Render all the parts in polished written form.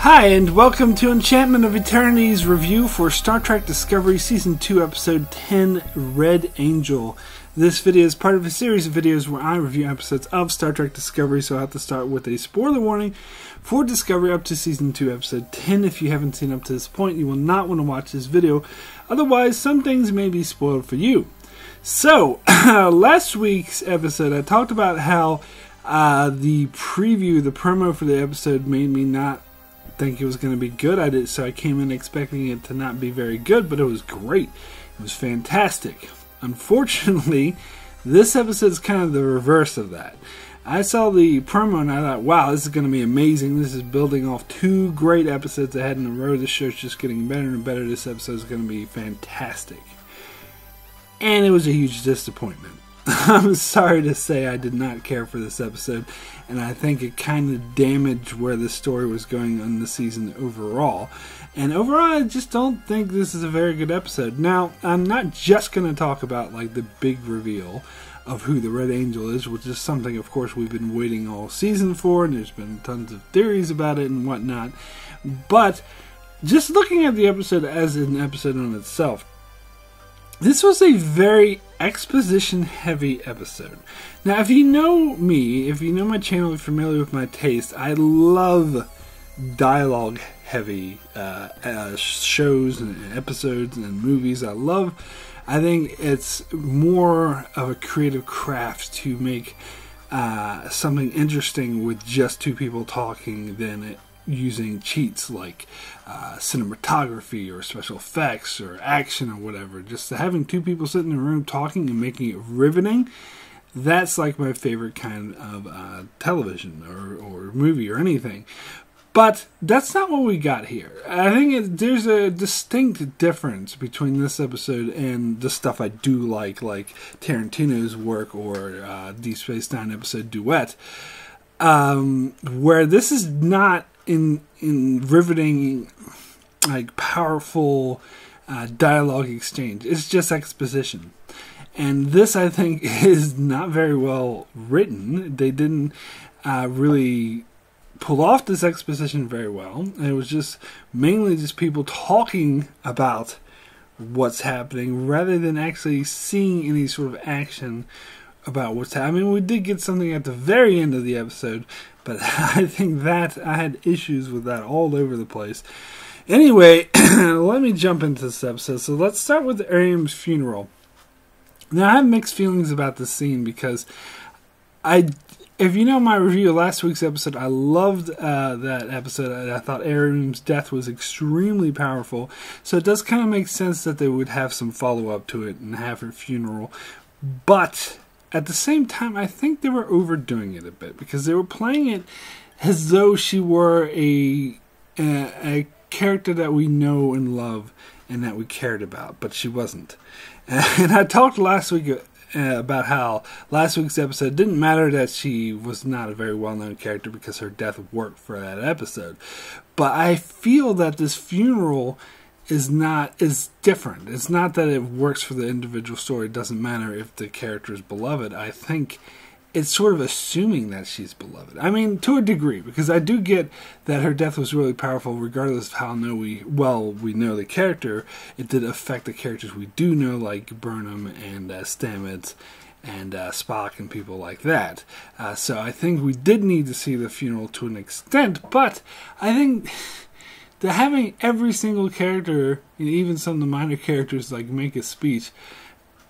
Hi, and welcome to Enchantment of Eternity's review for Star Trek Discovery Season 2, Episode 10, Red Angel. This video is part of a series of videos where I review episodes of Star Trek Discovery, so I have to start with a spoiler warning for Discovery up to Season 2, Episode 10. If you haven't seen up to this point, you will not want to watch this video. Otherwise, some things may be spoiled for you. So, last week's episode, I talked about how the promo for the episode made me not think it was going to be good. So I came in expecting it to not be very good, but it was great. It was fantastic. Unfortunately, this episode is kind of the reverse of that. I saw the promo and I thought, wow, this is going to be amazing. This is building off two great episodes ahead in a row. The show's just getting better and better. This episode is going to be fantastic. And it was a huge disappointment. I'm sorry to say I did not care for this episode, and I think it kind of damaged where the story was going on the season overall. And overall, I just don't think this is a very good episode. Now, I'm not just going to talk about like the big reveal of who the Red Angel is, which is something, of course, we've been waiting all season for, and there's been tons of theories about it and whatnot. But just looking at the episode as an episode on itself, this was a very exposition-heavy episode. Now, if you know me, if you know my channel, you're familiar with my taste, I love dialogue-heavy shows and episodes and movies. I think it's more of a creative craft to make something interesting with just two people talking than using cheats like cinematography or special effects or action or whatever. Just having two people sitting in a room talking and making it riveting, that's like my favorite kind of television or movie or anything. But that's not what we got here. I think there's a distinct difference between this episode and the stuff I do like Tarantino's work or Deep Space Nine episode Duet, where this is not in riveting, like powerful dialogue exchange. It's just exposition, and this I think is not very well written. They didn't really pull off this exposition very well. It was just mainly just people talking about what's happening rather than actually seeing any sort of action about what's happening. I mean, we did get something at the very end of the episode, but I think that I had issues with that all over the place. Anyway, let me jump into this episode. So let's start with Airiam's funeral. Now, I have mixed feelings about this scene because if you know my review of last week's episode, I loved that episode. I thought Airiam's death was extremely powerful. So it does kind of make sense that they would have some follow-up to it and have her funeral. But at the same time, I think they were overdoing it a bit because they were playing it as though she were a character that we know and love and that we cared about, but she wasn't. And I talked last week about how last week's episode didn't matter that she was not a very well-known character because her death worked for that episode. But I feel that this funeral is different. It's not that it works for the individual story. It doesn't matter if the character is beloved. I think it's sort of assuming that she's beloved. I mean, to a degree, because I do get that her death was really powerful regardless of how we know the character. It did affect the characters we do know, like Burnham and Stamets and Spock and people like that. So I think we did need to see the funeral to an extent, but I think that having every single character, even some of the minor characters, like make a speech,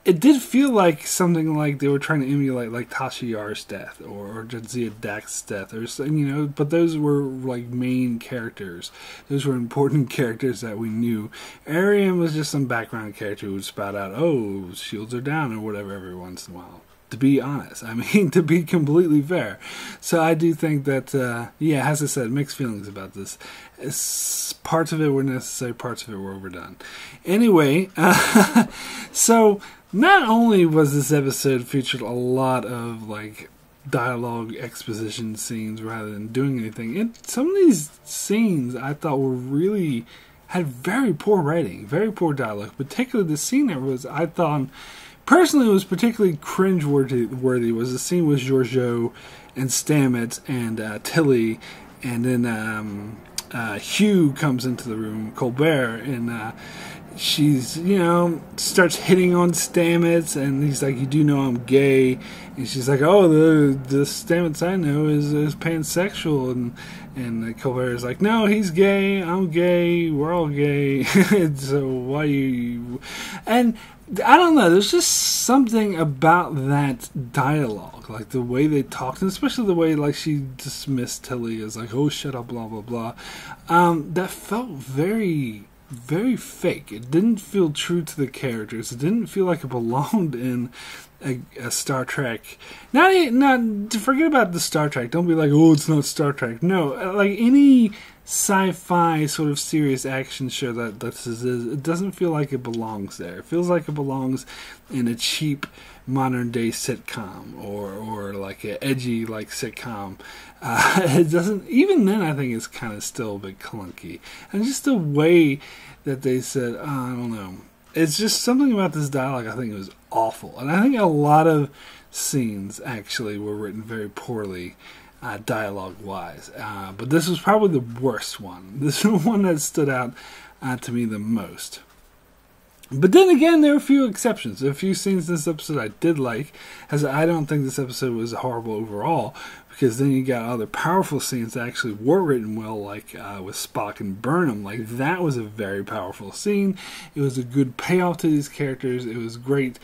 it did feel like something like they were trying to emulate like Tasha Yar's death or Jadzia Dax's death or something, but those were like main characters. Those were important characters that we knew. Airiam was just some background character who would spout out, oh, shields are down or whatever every once in a while. To be honest, I mean, to be completely fair. So I do think that, as I said, mixed feelings about this. Parts of it were necessary, parts of it were overdone. Anyway, so not only was this episode featured a lot of like dialogue exposition scenes rather than doing anything, some of these scenes I thought had very poor writing, very poor dialogue. Particularly the scene that I thought personally was particularly cringe-worthy was the scene with Georgiou and Stamets and Tilly, and then Hugh comes into the room, Colbert, and she's, starts hitting on Stamets, and he's like, "You do know I'm gay?" And she's like, "Oh, the Stamets I know is pansexual," and Colbert is like, "No, he's gay. I'm gay. We're all gay. So why you?" And I don't know. There's just something about that dialogue, like the way they talked, and especially the way like she dismissed Tilly as like, "Oh, shut up, blah blah blah." That felt very, very fake. It didn't feel true to the characters. It didn't feel like it belonged in a Star Trek. Not to forget about the Star Trek. Don't be like, "Oh, it's not Star Trek." No, like any sci-fi sort of serious action show that this is, it doesn't feel like it belongs there. It feels like it belongs in a cheap modern day sitcom or like an edgy like sitcom. It doesn't. Even then, I think it's kind of still a bit clunky, and just the way that they said, I don't know. It's just something about this dialogue. I think it was awful, and I think a lot of scenes actually were written very poorly. Dialogue-wise, but this was probably the worst one. This is the one that stood out to me the most. But then again, there are a few exceptions. There are a few scenes in this episode I did like, as I don't think this episode was horrible overall, because then you got other powerful scenes that actually were written well, like with Spock and Burnham. Like, that was a very powerful scene. It was a good payoff to these characters. It was great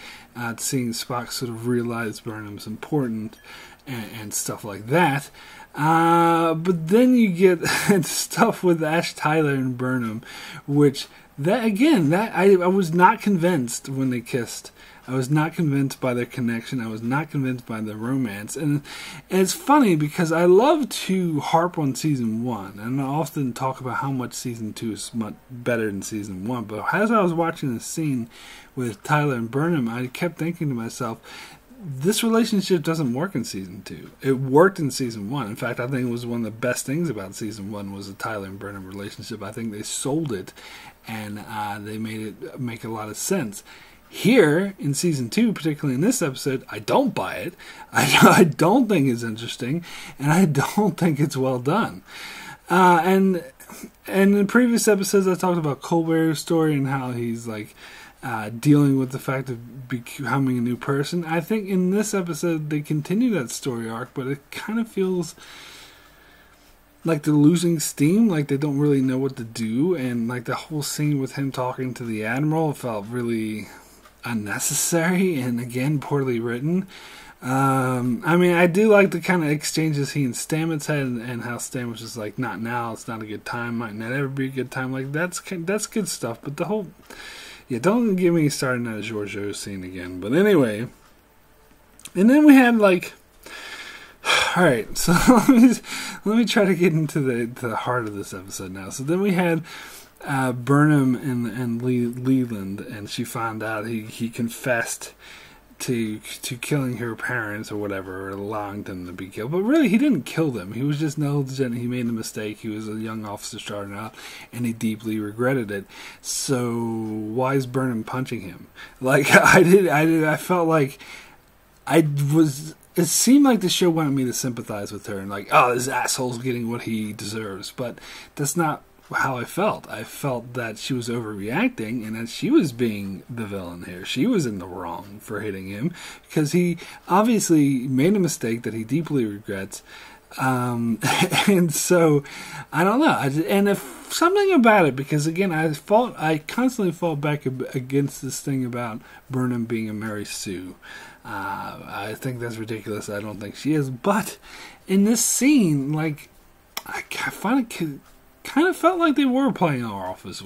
seeing Spock sort of realize Burnham's important, and stuff like that. But then you get stuff with Ash Tyler and Burnham, which I was not convinced when they kissed. I was not convinced by their connection. I was not convinced by their romance. And it's funny because I love to harp on season 1, and I often talk about how much season 2 is much better than season 1. But as I was watching this scene with Tyler and Burnham, I kept thinking to myself, this relationship doesn't work in season 2. It worked in season 1. In fact, I think it was one of the best things about season 1 was the Tyler and Burnham relationship. I think they sold it, and they made it make a lot of sense. Here in season 2, particularly in this episode, I don't buy it. I don't think it's interesting, and I don't think it's well done. And in previous episodes, I talked about Colbert's story and how he's like dealing with the fact of becoming a new person. I think in this episode they continue that story arc, but it kind of feels like they're losing steam, like they don't really know what to do, and like the whole scene with him talking to the Admiral felt really unnecessary and again poorly written. I mean, I do like the kind of exchanges he and Stamets had, and how Stamets is like, "Not now, it's not a good time, might not ever be a good time." Like that's good stuff, but the whole don't get me started on a Georgiou scene again. But anyway, and then we had like, all right, so let me try to get into the heart of this episode now. So then we had Burnham and Leland, and she found out he confessed to killing her parents or whatever, or allowing them to be killed. But really, he didn't kill them. He was just negligent. He made a mistake. He was a young officer starting out, and he deeply regretted it. So why is Burnham punching him? Like, I felt like it seemed like the show wanted me to sympathize with her and like, oh, this asshole's getting what he deserves. But that's not how I felt. I felt that she was overreacting and that she was being the villain here. She was in the wrong for hitting him because he obviously made a mistake that he deeply regrets. And so I don't know. And if something about it, because again, I constantly fought back against this thing about Burnham being a Mary Sue. I think that's ridiculous. I don't think she is. But in this scene, like, I find it kind of felt like they were playing our Office.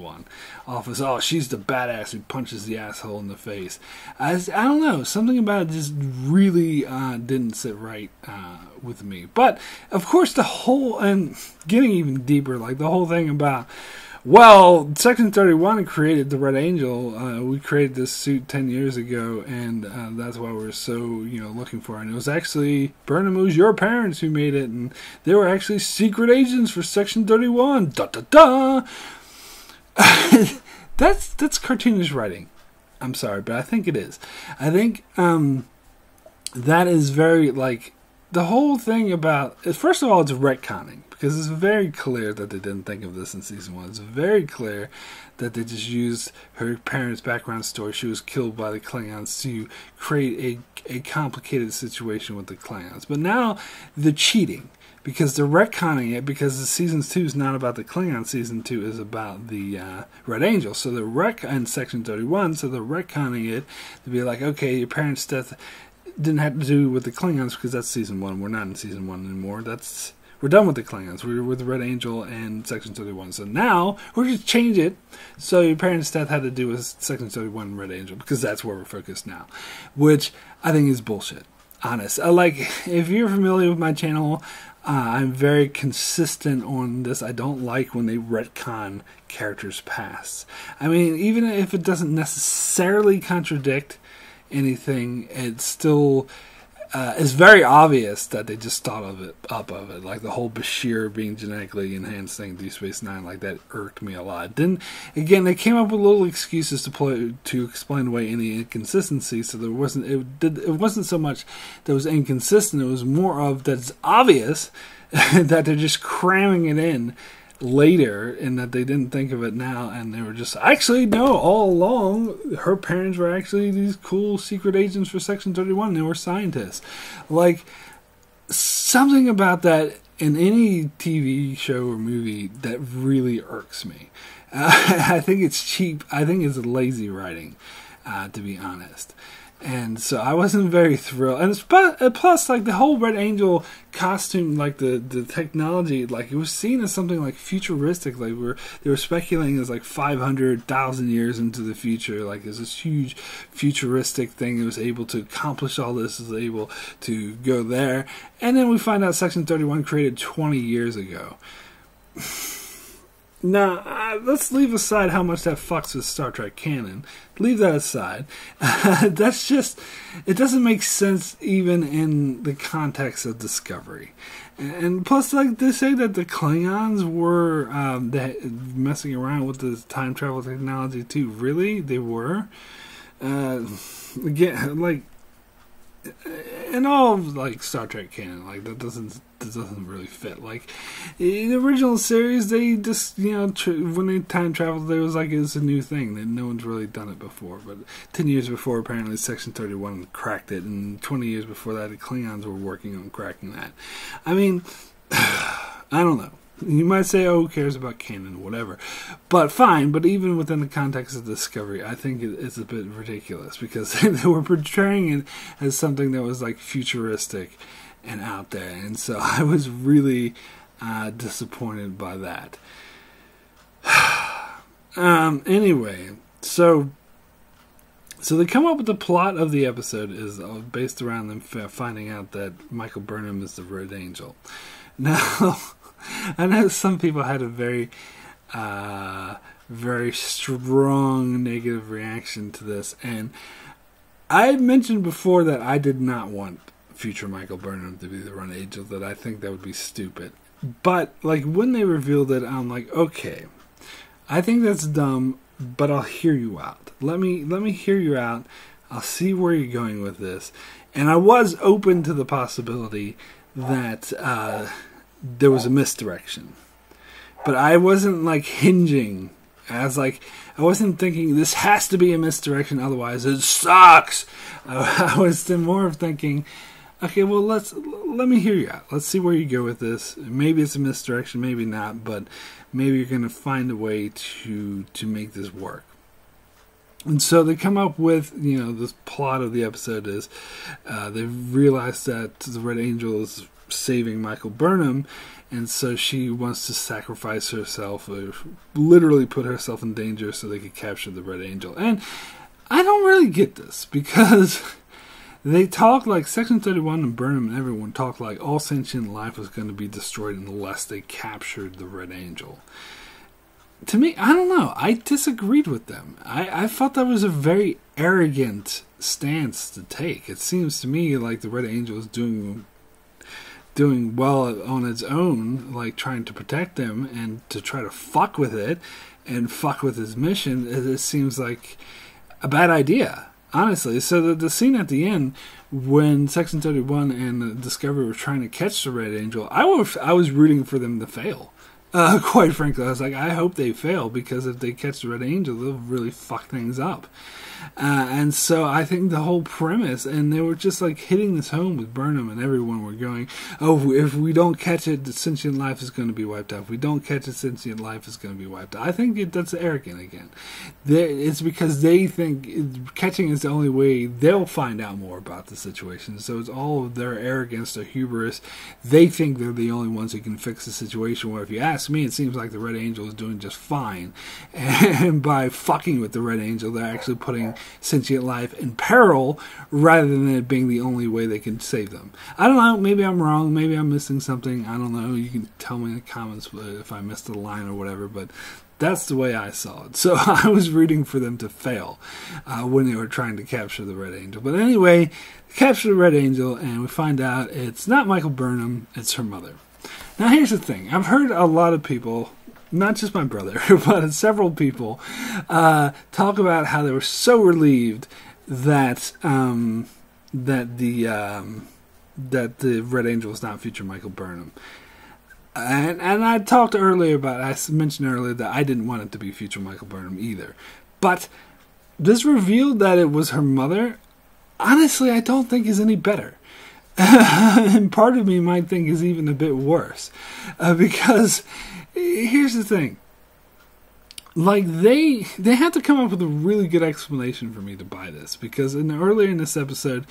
Oh, she's the badass who punches the asshole in the face. I don't know. Something about it just really didn't sit right with me. But, of course, the whole, and getting even deeper, like the whole thing about, well, Section 31 created the Red Angel. We created this suit 10 years ago, and that's why we're so, looking for it. And it was actually, Burnham, it was your parents who made it, and they were actually secret agents for Section 31. Da-da-da! That's cartoonish writing. I'm sorry, but I think it is. I think that is very, like, the whole thing about, first of all, it's retconning, because it's very clear that they didn't think of this in season 1. It's very clear that they just used her parents' background story. She was killed by the Klingons to create a complicated situation with the Klingons. But now they're cheating, because they're retconning it, because the season 2 is not about the Klingons. Season 2 is about the Red Angel. So they're in Section 31, so they're retconning it to be like, okay, your parents' death didn't have to do with the Klingons, because that's season 1. We're not in season 1 anymore. We're done with the Klingons. We're with the Red Angel and Section 31. So now we're going to change it so your parents' death had to do with Section 31 and Red Angel, because that's where we're focused now, which I think is bullshit. Honest. If you're familiar with my channel, I'm very consistent on this. I don't like when they retcon characters' pasts. I mean, even if it doesn't necessarily contradict anything, it's still it's very obvious that they just thought of it. Like the whole Bashir being genetically enhanced thing, Deep Space Nine, like that irked me a lot. Then again, they came up with little excuses to explain away any inconsistency. So there wasn't it wasn't so much that was inconsistent. It was more of that it's obvious that they're just cramming it in later, and that they didn't think of it now, and they were just, actually, no, all along her parents were actually these cool secret agents for Section 31. They were scientists. Like, something about that in any TV show or movie that really irks me. I think it's cheap. I think it's lazy writing, to be honest. And so I wasn't very thrilled. And plus, like, the whole Red Angel costume, like the technology, like, it was seen as something like futuristic. Like, they were speculating as like 500,000 years into the future. Like, it's this huge futuristic thing. It was able to accomplish all this. It was able to go there. And then we find out Section 31 created 20 years ago. Now, let's leave aside how much that fucks with Star Trek canon. Leave that aside. That's just, it doesn't make sense even in the context of Discovery. And plus, like, they say that the Klingons were messing around with the time travel technology too. Really? They were? Again, like, in all of, like, Star Trek canon, like, that doesn't really fit. Like, in the original series, they just, when they time traveled, there was like, it's a new thing that no one's really done it before. But 10 years before, apparently Section 31 cracked it, and 20 years before that, the Klingons were working on cracking that. I mean, I don't know. You might say, oh, who cares about canon, whatever. But fine, but even within the context of Discovery, I think it's a bit ridiculous, because they were portraying it as something that was like futuristic and out there. And so I was really disappointed by that. Anyway, so they come up with the plot of the episode is based around them finding out that Michael Burnham is the Red Angel. Now, I know some people had a very, very strong negative reaction to this, and I had mentioned before that I did not want future Michael Burnham to be the Red Angel, that I think that would be stupid. But, like, when they revealed it, I'm like, okay, I think that's dumb, but I'll hear you out. Let me hear you out. I'll see where you're going with this. And I was open to the possibility that there was a misdirection. But I wasn't, like, hinging. I wasn't thinking, this has to be a misdirection, otherwise it sucks. I was more of thinking, okay, well, let me hear you out. Let's see where you go with this. Maybe it's a misdirection, maybe not, but maybe you're going to find a way to make this work. And so they come up with, this plot of the episode is they realize that the Red Angel is saving Michael Burnham, and so she wants to sacrifice herself, or literally put herself in danger so they could capture the Red Angel. And I don't really get this, because they talk like Section 31 and Burnham and everyone talked like all sentient life was going to be destroyed unless they captured the Red Angel. To me, I don't know. I disagreed with them. I thought that was a very arrogant stance to take. It seems to me like the Red Angel is doing well on its own, like trying to protect them, and to try to fuck with it and fuck with his mission, it seems like a bad idea. Honestly, so the scene at the end when Section 31 and Discovery were trying to catch the Red Angel, I was rooting for them to fail. Quite frankly, I was like, I hope they fail, because if they catch the Red Angel, they'll really fuck things up. And so I think the whole premise, and they were just like hitting this home with Burnham and everyone were going, oh, if we don't catch it, the sentient life is going to be wiped out. If we don't catch it, sentient life is going to be wiped out. I think that's arrogant again. It's because they think catching is the only way they'll find out more about the situation. So it's all of their arrogance, their hubris. They think they're the only ones who can fix the situation, where if you ask me, it seems like the Red Angel is doing just fine. And by fucking with the Red Angel, they're actually putting sentient life in peril, rather than it being the only way they can save them. I don't know, maybe I'm wrong, maybe I'm missing something, I don't know, you can tell me in the comments if I missed a line or whatever, but that's the way I saw it. So I was rooting for them to fail when they were trying to capture the Red Angel. But anyway, capture the Red Angel, and we find out it's not Michael Burnham, it's her mother. Now here's the thing, I've heard a lot of people, not just my brother, but several people, talk about how they were so relieved that that the Red Angel is not future Michael Burnham. And I talked earlier about, I mentioned earlier that I didn't want it to be future Michael Burnham either. But this reveal that it was her mother, honestly, I don't think is any better. And part of me might think is even a bit worse. Because here's the thing. Like, they have to come up with a really good explanation for me to buy this. Because earlier in this episode,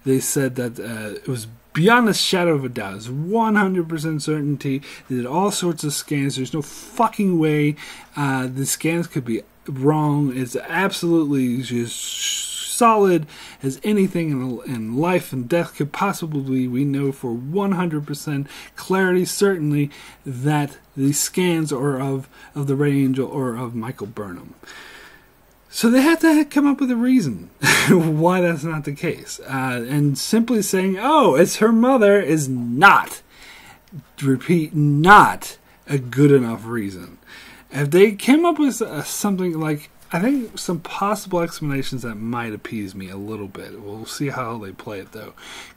they said that it was beyond a shadow of a doubt. It's 100% certainty. They did all sorts of scans. There's no fucking way the scans could be wrong. It's absolutely just solid as anything in life and death could possibly be. We know for 100% clarity, certainly, that the scans are of the Red Angel or of Michael Burnham. So they have to come up with a reason why that's not the case. And simply saying, oh, it's her mother is not, repeat, not a good enough reason. If they came up with something like, I think some possible explanations that might appease me a little bit. We'll see how they play it, though.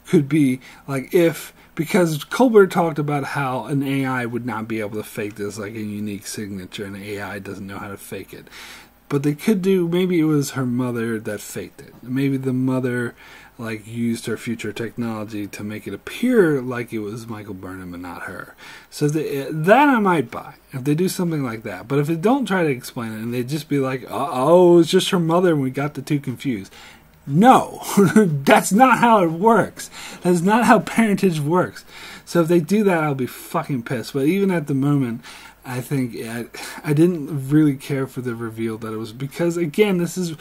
Could be, like, because Colbert talked about how an AI would not be able to fake this, like a unique signature, and AI doesn't know how to fake it. But they could do, maybe it was her mother that faked it. Maybe the mother, like, used her future technology to make it appear like it was Michael Burnham and not her. So that I might buy, if they do something like that. But if they don't try to explain it, and they just be like, oh, it's just her mother and we got the two confused. No, that's not how it works. That's not how parentage works. So if they do that, I'll be fucking pissed. But even at the moment, I think I didn't really care for the reveal that it was, because, again, this is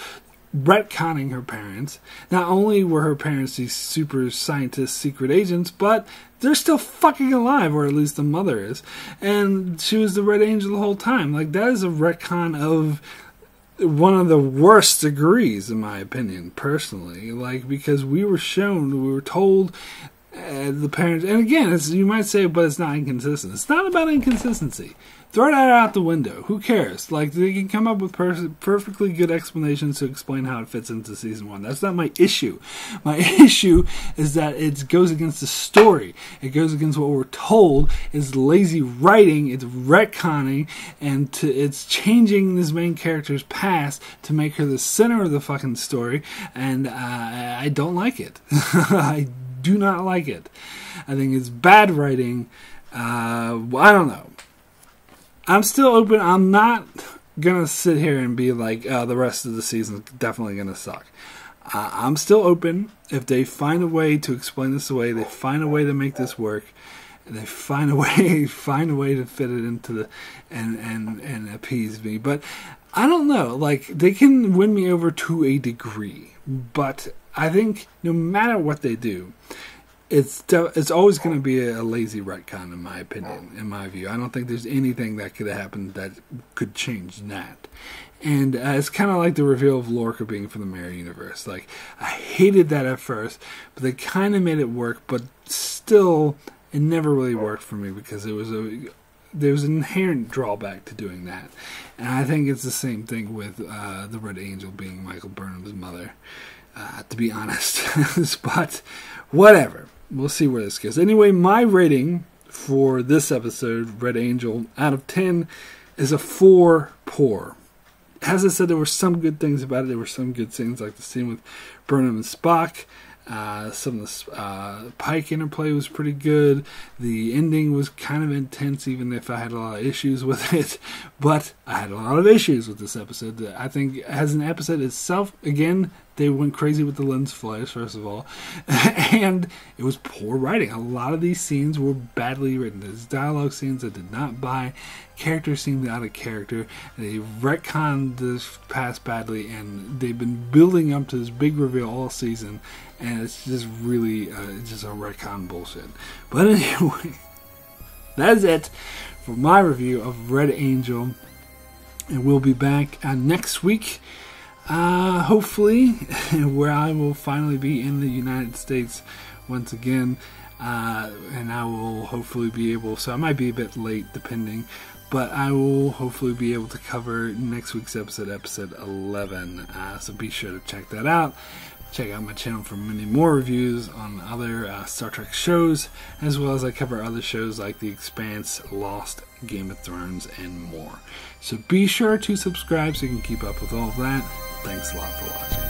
retconning her parents. Not only were her parents these super scientist secret agents, but they're still fucking alive, or at least the mother is. And she was the Red Angel the whole time. Like, that is a retcon of one of the worst degrees, in my opinion, personally. Like, because we were told the parents, and again, you might say, but it's not inconsistent. It's not about inconsistency. Throw that out the window. Who cares? Like, they can come up with perfectly good explanations to explain how it fits into season 1. That's not my issue. My issue is that it goes against the story. It goes against what we're told. It's lazy writing. It's retconning, and it's changing this main character's past to make her the center of the fucking story. And I don't like it. I do not like it. I think it's bad writing. I don't know. I'm still open. I'm not going to sit here and be like, the rest of the season is definitely going to suck. I'm still open. If they find a way to explain this away, they find a way to make this work, and they find a way to fit it into the and appease me. But I don't know. Like, they can win me over to a degree, but I think no matter what they do, it's always going to be a lazy retcon, in my opinion, in my view. I don't think there's anything that could happen that could change that. And it's kind of like the reveal of Lorca being from the Mirror Universe. Like, I hated that at first, but they kind of made it work, but still, it never really worked for me because there was an inherent drawback to doing that. And I think it's the same thing with the Red Angel being Michael Burnham's mother. to be honest. But whatever. We'll see where this goes. Anyway, my rating for this episode, Red Angel, out of 10 is a 4 poor. As I said, there were some good things about it. There were some good scenes, like the scene with Burnham and Spock. Some of the Pike interplay was pretty good. The ending was kind of intense, even if I had a lot of issues with it. But I had a lot of issues with this episode. I think as an episode itself, again, they went crazy with the lens flares, first of all. And it was poor writing. A lot of these scenes were badly written. There's dialogue scenes I did not buy. Characters seemed out of character. They retconned this past badly, and they've been building up to this big reveal all season. And it's just really just a retcon bullshit. But anyway, that's it for my review of Red Angel. And we'll be back next week, hopefully, where I will finally be in the United States once again. And I will hopefully be able, so I might be a bit late depending, but I will hopefully be able to cover next week's episode 11. So be sure to check that out. Check out my channel for many more reviews on other Star Trek shows, as well as I cover other shows like The Expanse, Lost, Game of Thrones, and more. So be sure to subscribe so you can keep up with all of that. Thanks a lot for watching.